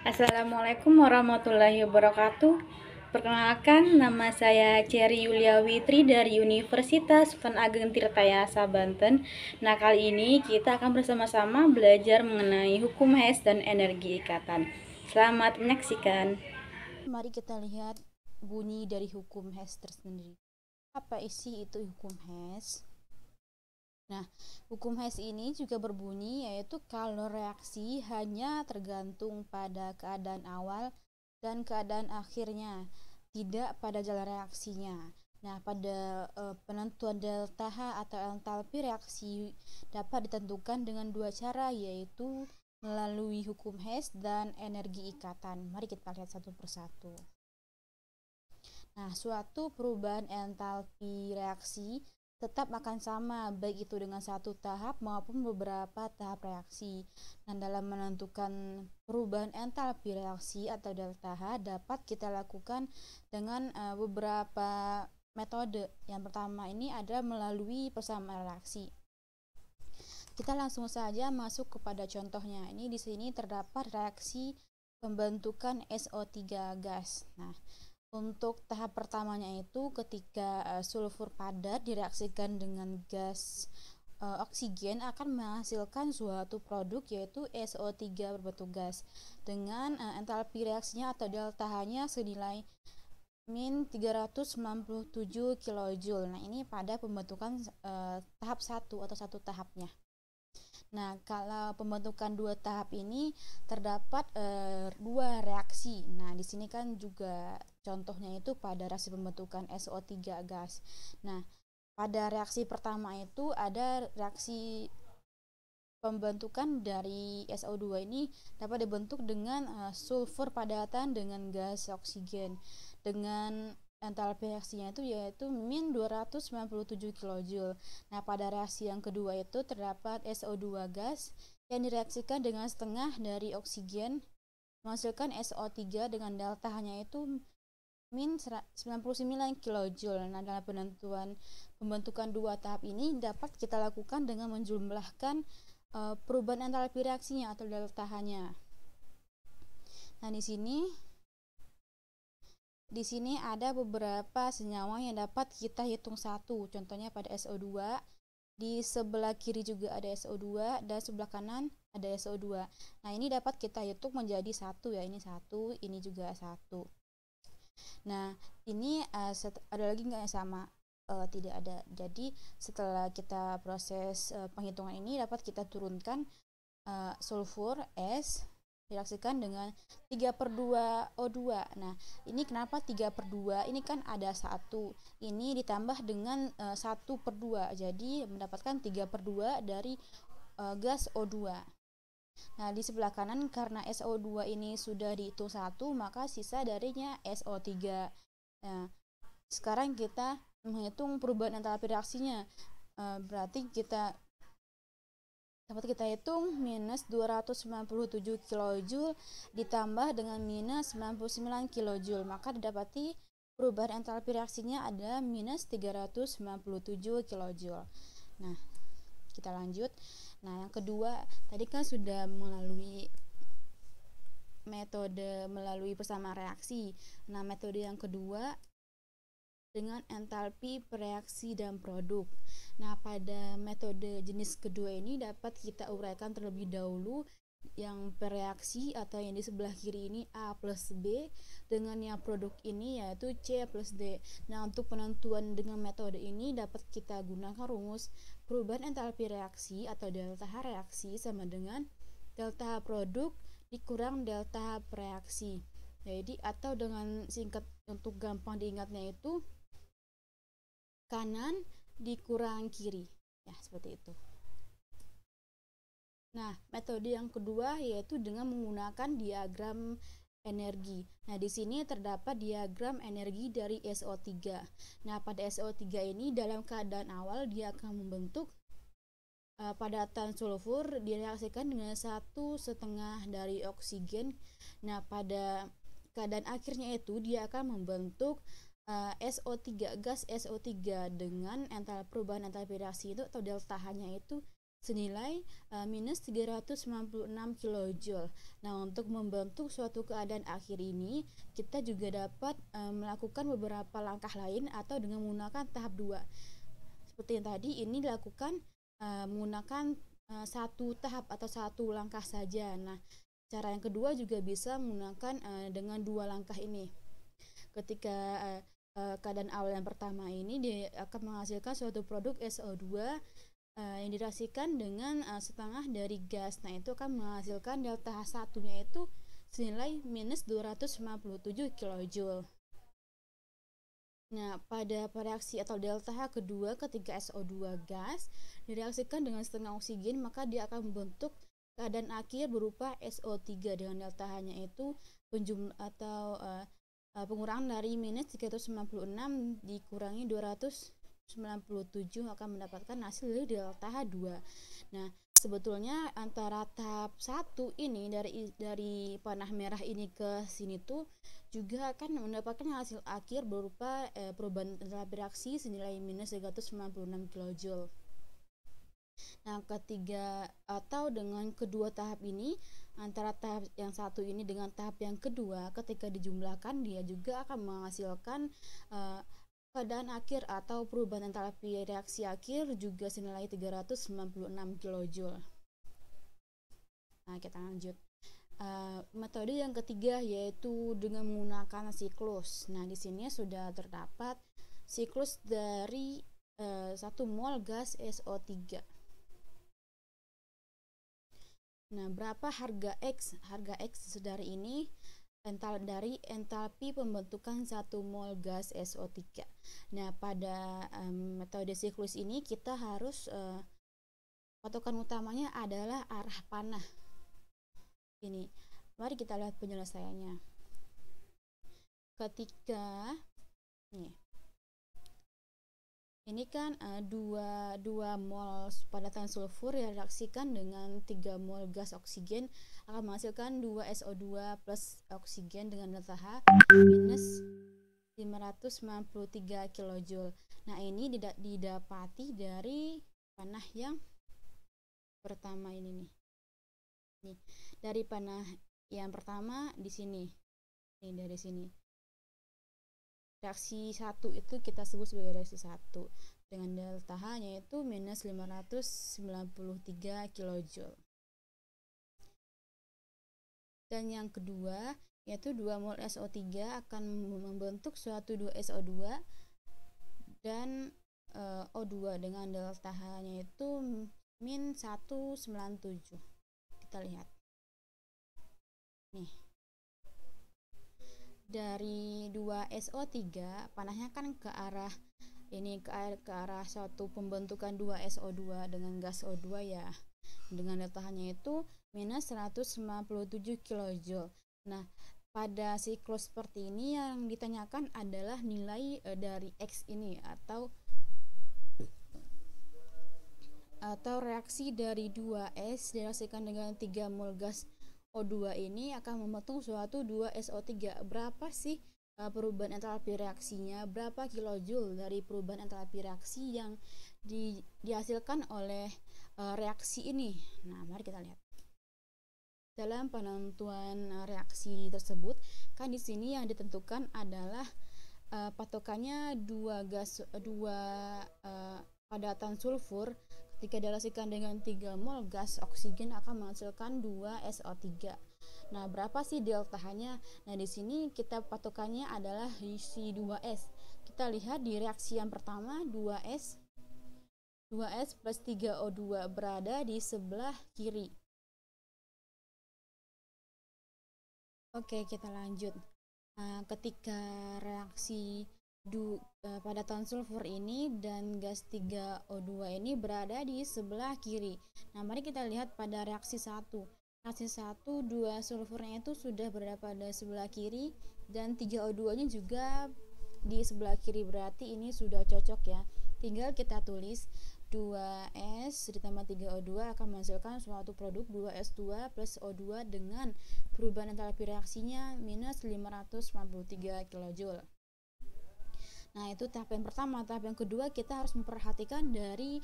Assalamualaikum warahmatullahi wabarakatuh. Perkenalkan, nama saya Cherry Yulia Witri dari Universitas Sultan Ageng Tirtayasa, Banten. Nah, kali ini kita akan bersama-sama belajar mengenai hukum Hess dan energi ikatan. Selamat menyaksikan. Mari kita lihat bunyi dari hukum Hess tersendiri. Apa isi itu hukum Hess? Nah, hukum Hess ini juga berbunyi yaitu kalau reaksi hanya tergantung pada keadaan awal dan keadaan akhirnya, tidak pada jalan reaksinya. Nah, pada penentuan delta H atau entalpi reaksi dapat ditentukan dengan dua cara, yaitu melalui hukum Hess dan energi ikatan. Mari kita lihat satu persatu. Nah, suatu perubahan entalpi reaksi tetap akan sama, baik itu dengan satu tahap maupun beberapa tahap reaksi. Nah, dalam menentukan perubahan entalpi reaksi atau delta H dapat kita lakukan dengan beberapa metode. Yang pertama ini adalah melalui persamaan reaksi. Kita langsung saja masuk kepada contohnya. Ini di sini terdapat reaksi pembentukan SO3 gas. Nah, untuk tahap pertamanya itu ketika sulfur padat direaksikan dengan gas oksigen akan menghasilkan suatu produk yaitu SO3 berbentuk gas dengan entalpi reaksinya atau delta H-nya senilai min 397 kJ. Nah, ini pada pembentukan tahap 1 atau satu tahapnya. Nah, kalau pembentukan dua tahap ini terdapat dua reaksi. Nah, di sini kan juga contohnya itu pada reaksi pembentukan SO3 gas. Nah, pada reaksi pertama itu ada reaksi pembentukan dari SO2 ini dapat dibentuk dengan sulfur padatan dengan gas oksigen dengan entalpi reaksinya itu yaitu min 297 kJ. Nah, pada reaksi yang kedua itu terdapat SO2 gas yang direaksikan dengan setengah dari oksigen menghasilkan SO3 dengan delta hanya itu min 99 kJ. Nah, dalam pembentukan dua tahap ini dapat kita lakukan dengan menjumlahkan perubahan entalpi reaksinya atau delta H-nya. Nah, di sini ada beberapa senyawa yang dapat kita hitung satu. Contohnya pada SO2, di sebelah kiri juga ada SO2 dan sebelah kanan ada SO2. Nah, ini dapat kita hitung menjadi satu ya. Ini satu, ini juga satu. Nah, ini ada lagi nggak yang sama? Tidak ada. Jadi setelah kita proses penghitungan ini dapat kita turunkan sulfur S direaksikan dengan 3/2 O2. Nah, ini kenapa 3/2? Ini kan ada 1. Ini ditambah dengan 1/2. Jadi mendapatkan 3/2 dari gas O2. Nah, di sebelah kanan karena SO2 ini sudah dihitung 1, maka sisa darinya SO3. Nah, sekarang kita menghitung perubahan entalpi reaksinya. Berarti dapat kita hitung minus 297 kJ ditambah dengan minus 99 kJ, maka didapati perubahan entalpi reaksinya ada minus 397 kJ. Nah, kita lanjut. Nah, yang kedua tadi kan sudah melalui persamaan reaksi. Nah, metode yang kedua dengan entalpi reaksi dan produk. Nah, pada metode jenis kedua ini dapat kita uraikan terlebih dahulu yang reaksi atau yang di sebelah kiri ini A plus B dengan yang produk ini yaitu C plus D. Nah, untuk penentuan dengan metode ini dapat kita gunakan rumus perubahan entalpi reaksi atau delta H reaksi sama dengan delta H produk dikurang delta H reaksi. Jadi atau dengan singkat untuk gampang diingatnya itu kanan dikurang kiri. Ya, seperti itu. Nah, metode yang kedua yaitu dengan menggunakan diagram energi. Nah, di sini terdapat diagram energi dari SO3. Nah, pada SO3 ini dalam keadaan awal dia akan membentuk padatan sulfur direaksikan dengan 1/2 dari oksigen. Nah, pada keadaan akhirnya itu dia akan membentuk SO3 gas SO3 dengan perubahan entalpi reaksi itu atau delta H-nya itu senilai minus 396 kJ. Nah, untuk membentuk suatu keadaan akhir ini, kita juga dapat melakukan beberapa langkah lain atau dengan menggunakan tahap 2. Seperti yang tadi, ini dilakukan menggunakan satu tahap atau satu langkah saja. Nah, cara yang kedua juga bisa menggunakan dengan dua langkah ini. Ketika keadaan awal yang pertama ini dia akan menghasilkan suatu produk SO2 yang direaksikan dengan setengah dari gas. Nah, itu akan menghasilkan delta H1 yaitu senilai minus 257 kJ. Nah, pada reaksi atau delta H kedua ketika SO2 gas direaksikan dengan setengah oksigen, maka dia akan membentuk keadaan akhir berupa SO3 dengan delta H-nya itu pengurangan dari minus 396 dikurangi 297 akan mendapatkan hasil dari delta H2. Nah, sebetulnya antara tahap 1 ini dari panah merah ini ke sini tuh juga akan mendapatkan hasil akhir berupa perubahan entalpi reaksi senilai minus 396 kJ. Nah, ketiga atau dengan kedua tahap ini, antara tahap yang satu ini dengan tahap yang kedua, ketika dijumlahkan dia juga akan menghasilkan keadaan akhir atau perubahan entalpi reaksi akhir juga senilai 396 kJ. Nah, kita lanjut. Metode yang ketiga yaitu dengan menggunakan siklus. Nah, di sini sudah terdapat siklus dari 1 mol gas SO3. Nah, berapa harga X? Harga X dari ini dari entalpi pembentukan 1 mol gas SO3. Nah, pada metode siklus ini kita harus patokan utamanya adalah arah panah. Ini, mari kita lihat penyelesaiannya. Ketika ini kan 2 mol padatan sulfur direaksikan dengan 3 mol gas oksigen akan menghasilkan 2 SO2 plus oksigen dengan delta H minus 593 kJ. Nah, ini didapati dari panah yang pertama ini nih. Nih, dari panah yang pertama di sini. Nih, dari sini. Reaksi 1 itu kita sebut sebagai reaksi 1 dengan delta H nya itu minus 593 kJ. Dan yang kedua yaitu 2 mol SO3 akan membentuk suatu 2 SO2 dan O2 dengan delta H nya itu min 197. Kita lihat nih, dari 2 SO3 panahnya kan ke arah suatu pembentukan 2 SO2 dengan gas O2 ya, dengan delta H-nya itu minus 157 kJ. Nah, pada siklus seperti ini yang ditanyakan adalah nilai dari X ini atau reaksi dari 2S direaksikan dengan 3 mol gas O2 ini akan membentuk suatu 2 SO3. Berapa sih perubahan entalpi reaksinya? Berapa kilojoule dari perubahan entalpi reaksi yang dihasilkan oleh reaksi ini? Nah, mari kita lihat. Dalam penentuan reaksi tersebut, kan di sini yang ditentukan adalah patokannya 2 padatan sulfur ketika direaksikan dengan 3 mol gas oksigen akan menghasilkan 2 SO3. Nah, berapa sih delta H-nya? Nah, di sini kita patokannya adalah si 2S. Kita lihat di reaksi yang pertama 2S plus 3O2 berada di sebelah kiri. Oke, kita lanjut. Ketika reaksi padatan sulfur ini dan gas 3O2 ini berada di sebelah kiri. Nah, mari kita lihat pada reaksi 1. Reaksi 1, 2 sulfurnya itu sudah berada pada sebelah kiri dan 3O2 nya juga di sebelah kiri, berarti ini sudah cocok ya. Tinggal kita tulis 2S ditambah 3O2 akan menghasilkan suatu produk 2S2 plus O2 dengan perubahan entalpi reaksinya minus 593 kJ. Nah, itu tahap yang pertama. Tahap yang kedua, kita harus memperhatikan dari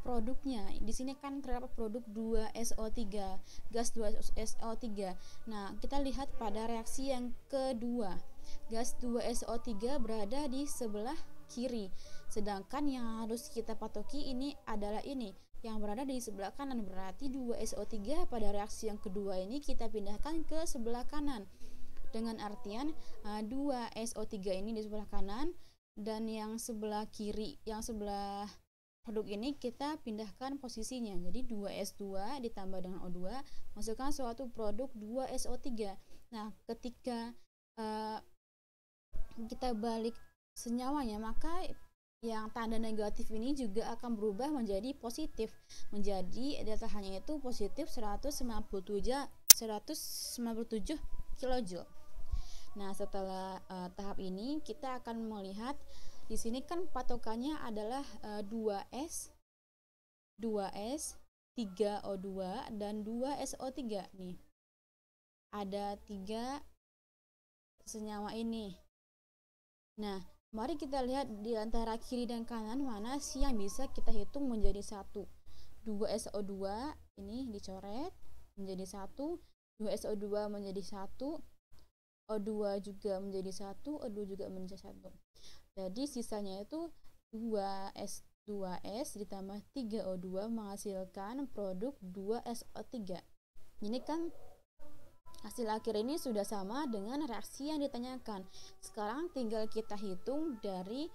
produknya. Di sini kan terdapat produk 2SO3, gas 2SO3. Nah, kita lihat pada reaksi yang kedua. Gas 2SO3 berada di sebelah kiri. Sedangkan yang harus kita patoki ini adalah ini yang berada di sebelah kanan. Berarti 2SO3 pada reaksi yang kedua ini kita pindahkan ke sebelah kanan. Dengan artian 2SO3 ini di sebelah kanan, dan yang sebelah kiri, yang sebelah produk ini kita pindahkan posisinya. Jadi 2S2 ditambah dengan O2 masukkan suatu produk 2SO3. Nah, ketika kita balik senyawanya, maka yang tanda negatif ini juga akan berubah menjadi positif, menjadi datahannya itu positif 197 kilojoule. Nah, setelah tahap ini kita akan melihat di sini kan patokannya adalah 2S, 3O2 dan 2SO3 nih. Ada 3 senyawa ini. Nah, mari kita lihat di antara kiri dan kanan mana sih yang bisa kita hitung menjadi satu. 2SO2 ini dicoret menjadi satu, 2SO2 menjadi satu, O2 juga menjadi satu, O2 juga menjadi satu. Jadi sisanya itu 2S ditambah 3O2 menghasilkan produk 2SO3. Ini kan hasil akhir ini sudah sama dengan reaksi yang ditanyakan. Sekarang tinggal kita hitung dari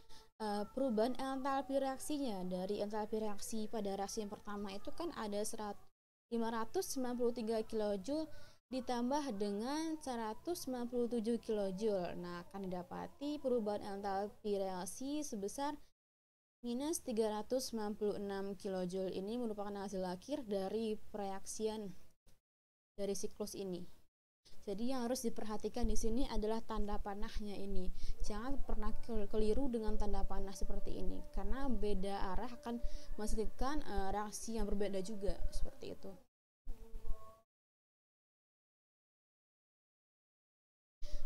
perubahan entalpi reaksinya. Dari entalpi reaksi pada reaksi yang pertama itu kan ada 593 kJ ditambah dengan 197 kJ. Nah, akan didapati perubahan entalpi reaksi sebesar minus 396 kJ. Ini merupakan hasil akhir dari pereaksian dari siklus ini. Jadi yang harus diperhatikan di sini adalah tanda panahnya ini. Jangan pernah keliru dengan tanda panah seperti ini, karena beda arah akan menghasilkan reaksi yang berbeda juga, seperti itu.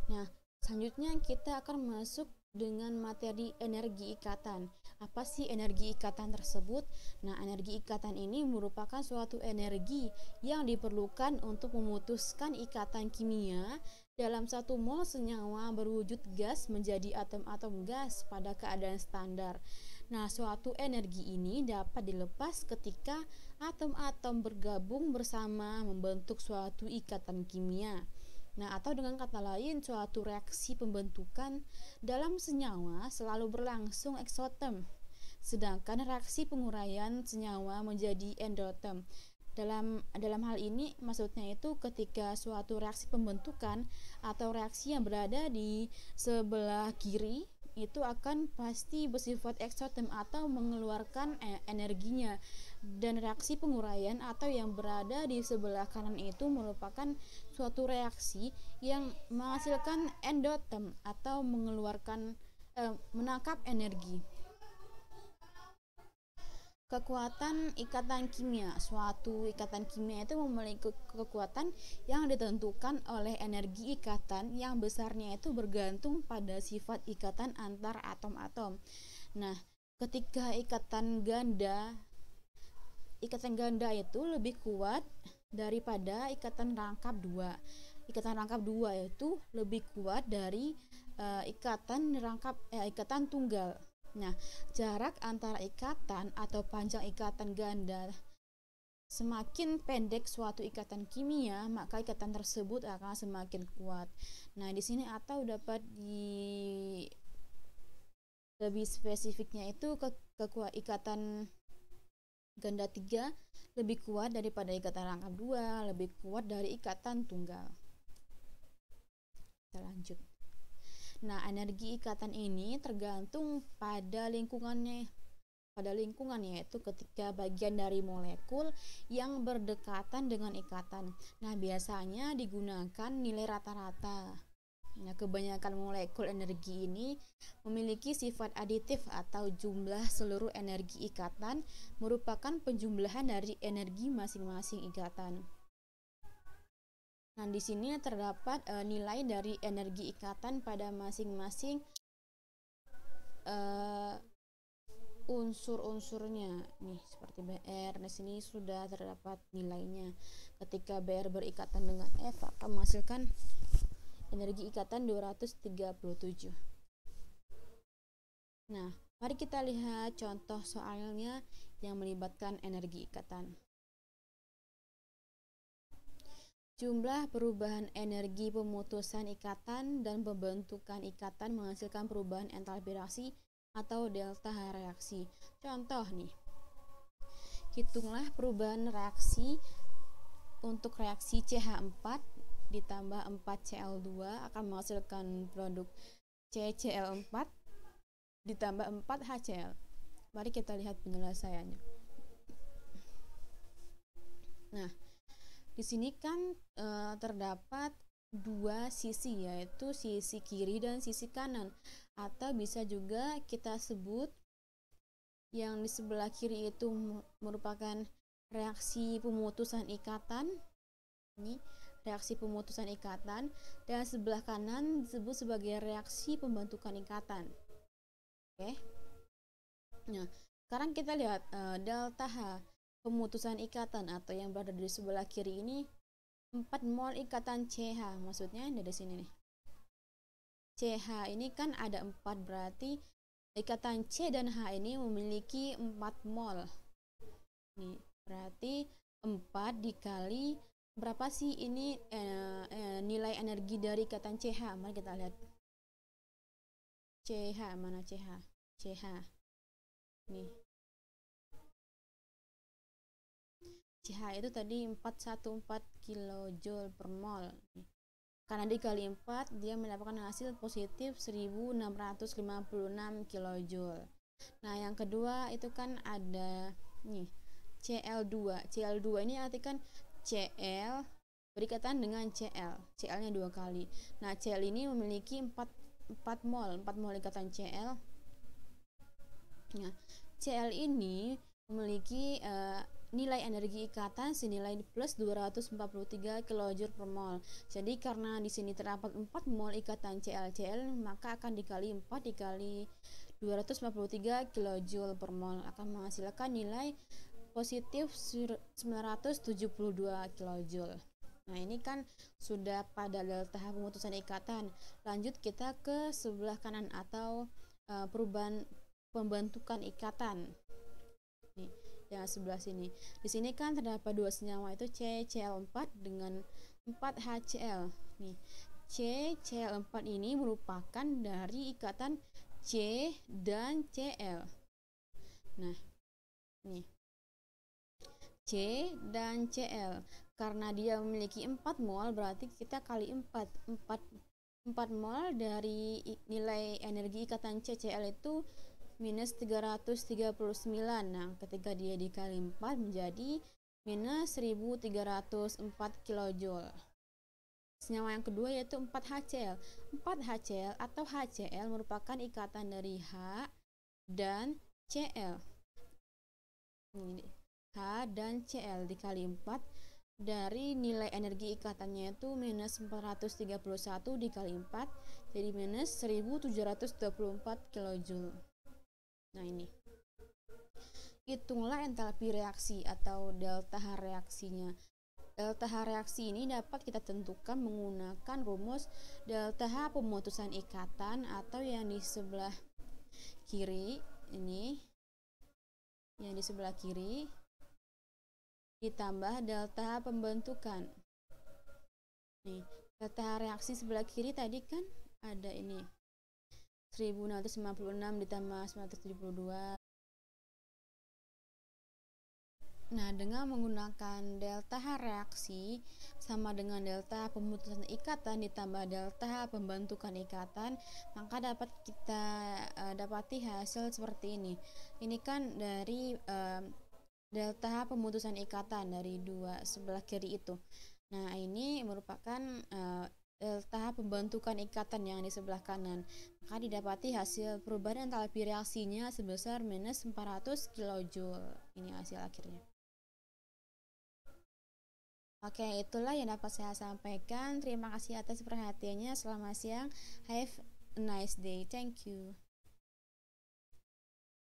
Nah, selanjutnya kita akan masuk dengan materi energi ikatan. Apa sih energi ikatan tersebut? Nah, energi ikatan ini merupakan suatu energi yang diperlukan untuk memutuskan ikatan kimia dalam 1 mol senyawa berwujud gas menjadi atom-atom gas pada keadaan standar. Nah, suatu energi ini dapat dilepas ketika atom-atom bergabung bersama membentuk suatu ikatan kimia. Nah, atau dengan kata lain, suatu reaksi pembentukan dalam senyawa selalu berlangsung eksoterm, sedangkan reaksi penguraian senyawa menjadi endoterm. Dalam hal ini maksudnya itu ketika suatu reaksi pembentukan atau reaksi yang berada di sebelah kiri itu akan pasti bersifat eksoterm atau mengeluarkan energinya, dan reaksi penguraian atau yang berada di sebelah kanan itu merupakan suatu reaksi yang menghasilkan endoterm atau mengeluarkan menangkap energi. Kekuatan ikatan kimia. Suatu ikatan kimia itu memiliki kekuatan yang ditentukan oleh energi ikatan yang besarnya itu bergantung pada sifat ikatan antar atom-atom. Nah, ketika ikatan ganda itu lebih kuat daripada ikatan rangkap 2. Ikatan rangkap 2 itu lebih kuat dari ikatan tunggal. Nah, jarak antara ikatan atau panjang ikatan ganda semakin pendek suatu ikatan kimia, maka ikatan tersebut akan semakin kuat. Nah, di sini atau dapat lebih spesifiknya itu ikatan ganda 3 lebih kuat daripada ikatan rangkap 2, lebih kuat dari ikatan tunggal. Kita lanjut. Nah, energi ikatan ini tergantung pada lingkungannya, yaitu ketika bagian dari molekul yang berdekatan dengan ikatan. Nah, biasanya digunakan nilai rata-rata. Nah, kebanyakan molekul energi ini memiliki sifat aditif atau jumlah seluruh energi ikatan merupakan penjumlahan dari energi masing-masing ikatan. Nah, di sini terdapat nilai dari energi ikatan pada masing-masing uh, unsur-unsurnya nih seperti Br. Di sini sudah terdapat nilainya. Ketika Br berikatan dengan F akan menghasilkan energi ikatan 237. Nah, mari kita lihat contoh soalnya yang melibatkan energi ikatan. Jumlah perubahan energi pemutusan ikatan dan pembentukan ikatan menghasilkan perubahan entalpi reaksi atau delta reaksi. Contoh nih, hitunglah perubahan reaksi untuk reaksi CH4 ditambah 4Cl2 akan menghasilkan produk CCl4 ditambah 4HCl. Mari kita lihat penyelesaiannya. Nah, di sini kan terdapat dua sisi, yaitu sisi kiri dan sisi kanan, atau bisa juga kita sebut yang di sebelah kiri itu merupakan reaksi pemutusan ikatan. Ini reaksi pemutusan ikatan, dan sebelah kanan disebut sebagai reaksi pembentukan ikatan. Oke. Nah, sekarang kita lihat delta H pemutusan ikatan atau yang berada di sebelah kiri ini 4 mol ikatan CH, maksudnya dari sini nih. CH ini kan ada 4, berarti ikatan C dan H ini memiliki 4 mol. Nih, berarti 4 dikali berapa sih ini nilai energi dari ikatan CH? Mari kita lihat. CH mana CH? CH. Nih. CH itu tadi 414 kJ per mol. Karena dikali 4 dia mendapatkan hasil positif 1656 kJ. Nah, yang kedua itu kan ada nih Cl2. Cl2 ini artikan Cl berikatan dengan Cl. Cl-nya 2 kali. Nah, Cl ini memiliki 4 mol ikatan Cl. Nah, Cl ini memiliki nilai energi ikatan senilai plus 243 kJ per mol. Jadi karena di sini terdapat 4 mol ikatan ClCl, maka akan dikali 4 dikali 243 kJ per mol akan menghasilkan nilai positif 972 kJ. Nah, ini kan sudah pada delta H pemutusan ikatan. Lanjut kita ke sebelah kanan atau perubahan pembentukan ikatan. Nih, yang sebelah sini. Di sini kan terdapat dua senyawa itu CCl4 dengan 4HCl. Nih, CCl4 ini merupakan dari ikatan C dan Cl. Nah, nih. C dan Cl. Karena dia memiliki 4 mol, berarti kita kali 4 mol dari nilai energi ikatan CCl itu minus 339. Nah, ketika dia dikali 4 menjadi minus 1304 kJ. Senyawa yang kedua yaitu 4HCl. 4HCl atau HCl merupakan ikatan dari H dan Cl. Ini H dan Cl dikali 4 dari nilai energi ikatannya itu minus 431 dikali 4 jadi minus 1724 kJ. Nah, ini hitunglah entalpi reaksi atau delta H reaksinya. Delta H reaksi ini dapat kita tentukan menggunakan rumus delta H pemutusan ikatan atau yang di sebelah kiri ini, yang di sebelah kiri ditambah delta H pembentukan. Nih, delta H reaksi sebelah kiri tadi kan ada ini 1656 ditambah 972. Nah, dengan menggunakan delta H reaksi sama dengan delta pemutusan ikatan ditambah delta H pembentukan ikatan, maka dapat kita dapati hasil seperti ini. Ini kan dari delta H pemutusan ikatan dari dua sebelah kiri itu. Nah, ini merupakan delta H pembentukan ikatan yang di sebelah kanan. Maka didapati hasil perubahan entalpi reaksinya sebesar minus 400 kJ. Ini hasil akhirnya. Oke, itulah yang dapat saya sampaikan. Terima kasih atas perhatiannya. Selamat siang. Have a nice day. Thank you.